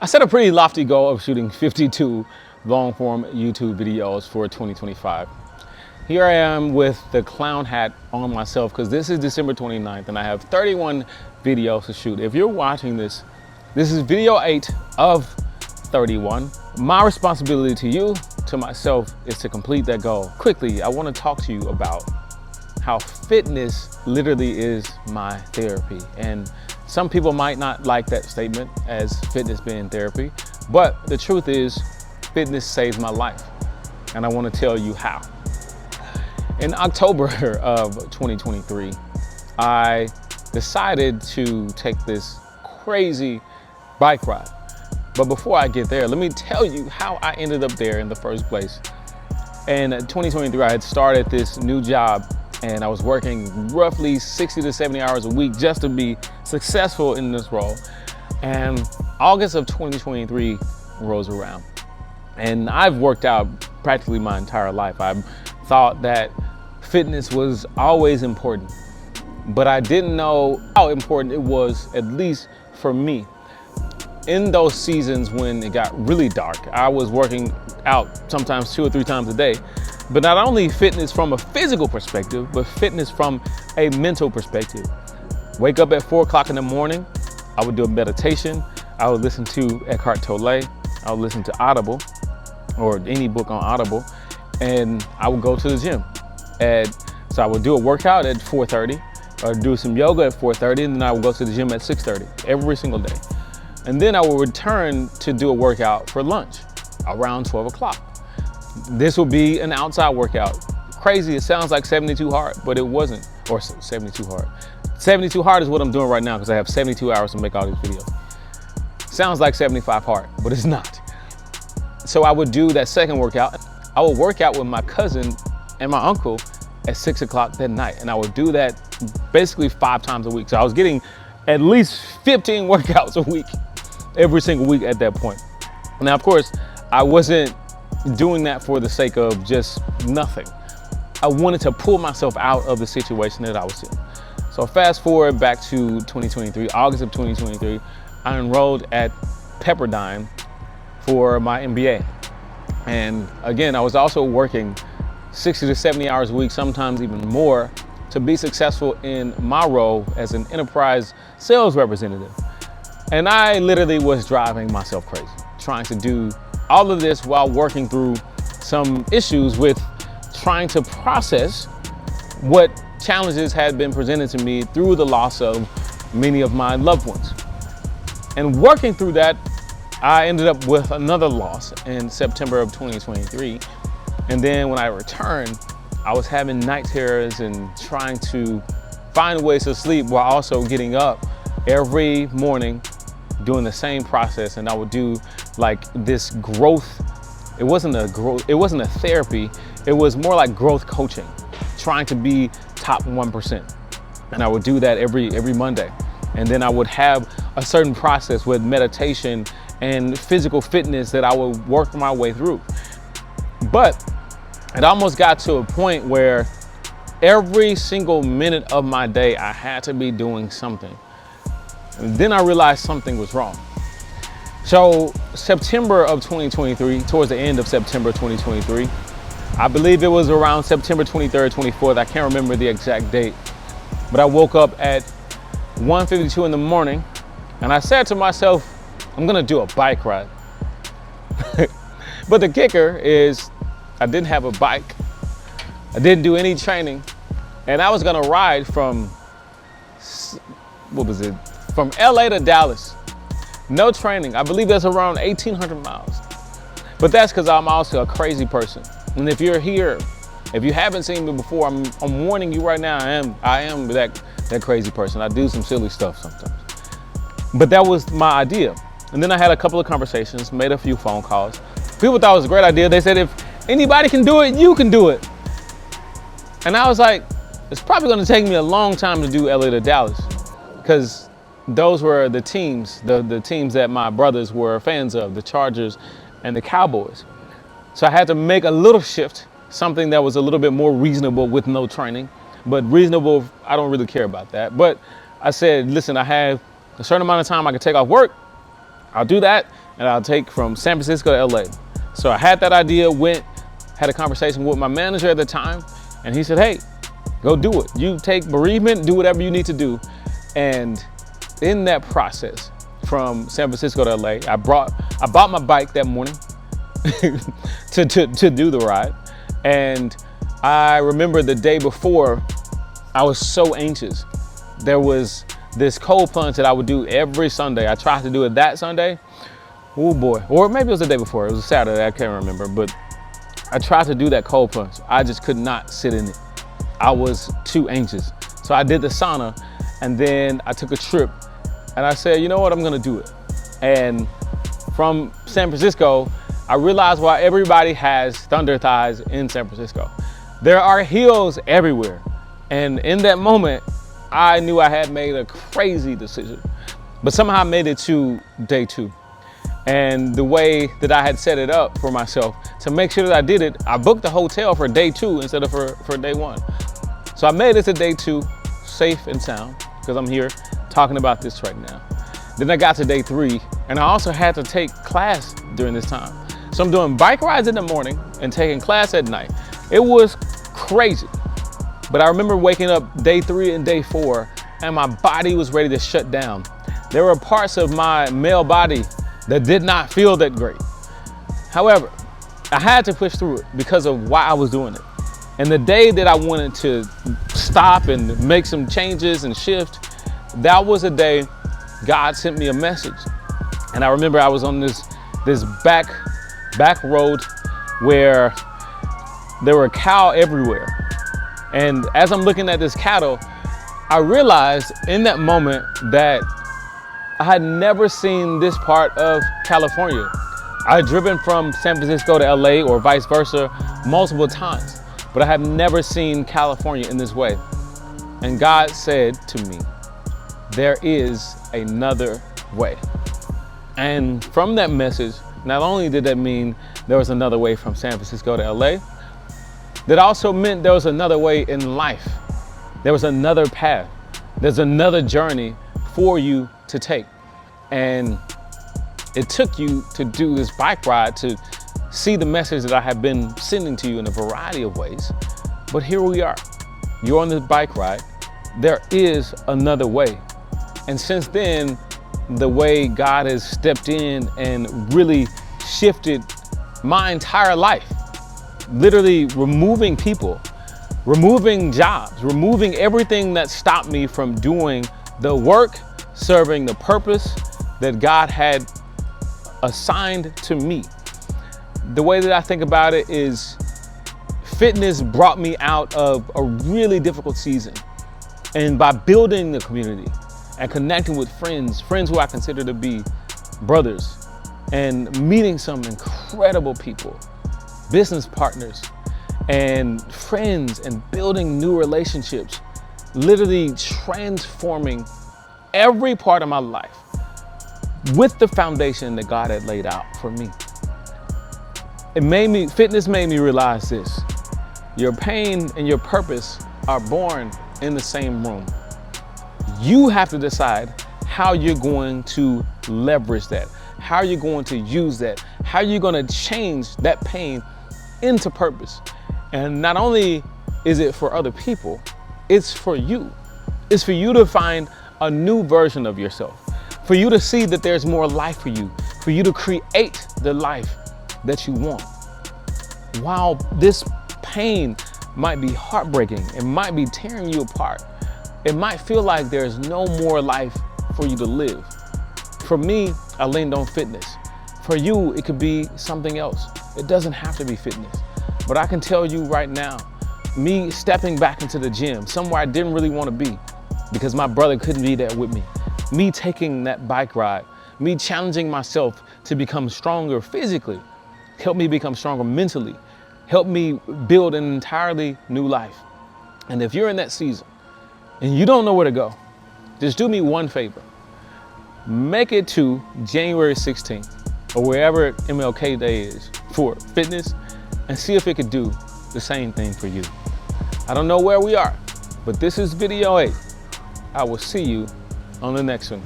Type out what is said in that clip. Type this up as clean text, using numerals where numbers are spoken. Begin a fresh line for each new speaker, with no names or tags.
I set a pretty lofty goal of shooting 52 long form YouTube videos for 2025. Here I am with the clown hat on myself because this is December 29th and I have 31 videos to shoot. If you're watching this, this is video 8 of 31. My responsibility to you, to myself, is to complete that goal. Quickly, I want to talk to you about how fitness literally is my therapy. And some people might not like that statement as fitness being therapy, but the truth is fitness saves my life. And I want to tell you how. In October of 2023, I decided to take this crazy bike ride. But before I get there, let me tell you how I ended up there in the first place. In 2023, I had started this new job and I was working roughly 60 to 70 hours a week just to be successful in this role. And August of 2023 rolls around. And I've worked out practically my entire life. I thought that fitness was always important, but I didn't know how important it was, at least for me. In those seasons when it got really dark, I was working out sometimes 2 or 3 times a day. But not only fitness from a physical perspective, but fitness from a mental perspective. Wake up at 4 o'clock in the morning, I would do a meditation. I would listen to Eckhart Tolle. I would listen to Audible or any book on Audible, and I would go to the gym. So I would do a workout at 4:30, or do some yoga at 4:30, and then I would go to the gym at 6:30 every single day. And then I would return to do a workout for lunch around 12 o'clock. This will be an outside workout. Crazy, it sounds like 72 hard, but it wasn't, or 72 hard. 72 hard is what I'm doing right now because I have 72 hours to make all these videos. Sounds like 75 hard, but it's not. So I would do that second workout. I would work out with my cousin and my uncle at 6 o'clock that night. And I would do that basically 5 times a week. So I was getting at least 15 workouts a week, every single week at that point. Now, of course, I wasn't doing that for the sake of just nothing. I wanted to pull myself out of the situation that I was in. So fast forward back to 2023, August of 2023, I enrolled at Pepperdine for my MBA. And again, I was also working 60 to 70 hours a week, sometimes even more, to be successful in my role as an enterprise sales representative. And I literally was driving myself crazy, trying to do all of this while working through some issues with trying to process what challenges had been presented to me through the loss of many of my loved ones. And working through that, I ended up with another loss in September of 2023. And then when I returned, I was having night terrors and trying to find ways to sleep while also getting up every morning, doing the same process. And I would do like this growth. It wasn't a therapy. It was more like growth coaching, trying to be top 1%. And I would do that every Monday. And then I would have a certain process with meditation and physical fitness that I would work my way through. But it almost got to a point where every single minute of my day, I had to be doing something. And then I realized something was wrong. So September of 2023, towards the end of September 2023, I believe it was around September 23rd, 24th, I can't remember the exact date, but I woke up at 1:52 in the morning and I said to myself, I'm gonna do a bike ride. But the kicker is I didn't have a bike. I didn't do any training. And I was gonna ride from, from LA to Dallas. No training. I believe that's around 1,800 miles. But that's because I'm also a crazy person. And if you're here, if you haven't seen me before, I'm warning you right now, I am that crazy person. I do some silly stuff sometimes. But that was my idea. And then I had a couple of conversations, made a few phone calls. People thought it was a great idea. They said, if anybody can do it, you can do it. And I was like, it's probably gonna take me a long time to do LA to Dallas, because those were the teams, the teams that my brothers were fans of, the Chargers and the Cowboys. So I had to make a little shift, something that was a little bit more reasonable with no training. But reasonable, I don't really care about that. But I said, listen, I have a certain amount of time I can take off work, I'll do that, and I'll take from San Francisco to LA. So I had that idea, had a conversation with my manager at the time, and he said, hey, go do it. You take bereavement, do whatever you need to do. And in that process, from San Francisco to LA, I bought my bike that morning to do the ride. And I remember the day before, I was so anxious. There was this cold plunge that I would do every Sunday. I tried to do it that Sunday. Oh boy, or maybe it was the day before. It was a Saturday, I can't remember. But I tried to do that cold plunge. I just could not sit in it. I was too anxious. So I did the sauna, and then I took a trip, and I said, you know what, I'm gonna do it. And from San Francisco, I realized why everybody has thunder thighs in San Francisco. There are hills everywhere. And in that moment, I knew I had made a crazy decision, but somehow I made it to day 2. And the way that I had set it up for myself to make sure that I did it, I booked the hotel for day 2 instead of for day 1. So I made it to day 2, safe and sound, because I'm here talking about this right now. Then I got to day 3, and I also had to take class during this time. So I'm doing bike rides in the morning and taking class at night. It was crazy. But I remember waking up day 3 and day 4, and my body was ready to shut down. There were parts of my male body that did not feel that great. However, I had to push through it because of why I was doing it. And the day that I wanted to stop and make some changes and shift, that was a day God sent me a message. And I remember I was on this back road where there were cow everywhere. And as I'm looking at this cattle, I realized in that moment that I had never seen this part of California. I had driven from San Francisco to LA or vice versa multiple times, but I have never seen California in this way. And God said to me, there is another way. And from that message, not only did that mean there was another way from San Francisco to LA, that also meant there was another way in life. There was another path. There's another journey for you to take. And it took you to do this bike ride to see the message that I have been sending to you in a variety of ways. But here we are. You're on this bike ride. There is another way. And since then, the way God has stepped in and really shifted my entire life, literally removing people, removing jobs, removing everything that stopped me from doing the work, serving the purpose that God had assigned to me. The way that I think about it is fitness brought me out of a really difficult season. And by building the community and connecting with friends who I consider to be brothers, and meeting some incredible people, business partners and friends, and building new relationships, literally transforming every part of my life with the foundation that God had laid out for me. Fitness made me realize this: your pain and your purpose are born in the same room. You have to decide how you're going to leverage that, how you're going to use that, how you're going to change that pain into purpose. And not only is it for other people, it's for you. It's for you to find a new version of yourself, for you to see that there's more life for you to create the life that you want. While this pain might be heartbreaking, it might be tearing you apart, it might feel like there's no more life for you to live. For me, I leaned on fitness. For you, it could be something else. It doesn't have to be fitness. But I can tell you right now, me stepping back into the gym, somewhere I didn't really want to be because my brother couldn't be there with me, me taking that bike ride, me challenging myself to become stronger physically, helped me become stronger mentally, helped me build an entirely new life. And if you're in that season and you don't know where to go, just do me one favor. Make it to January 16th or wherever MLK Day is for fitness, and see if it could do the same thing for you. I don't know where we are, but this is video 8. I will see you on the next one.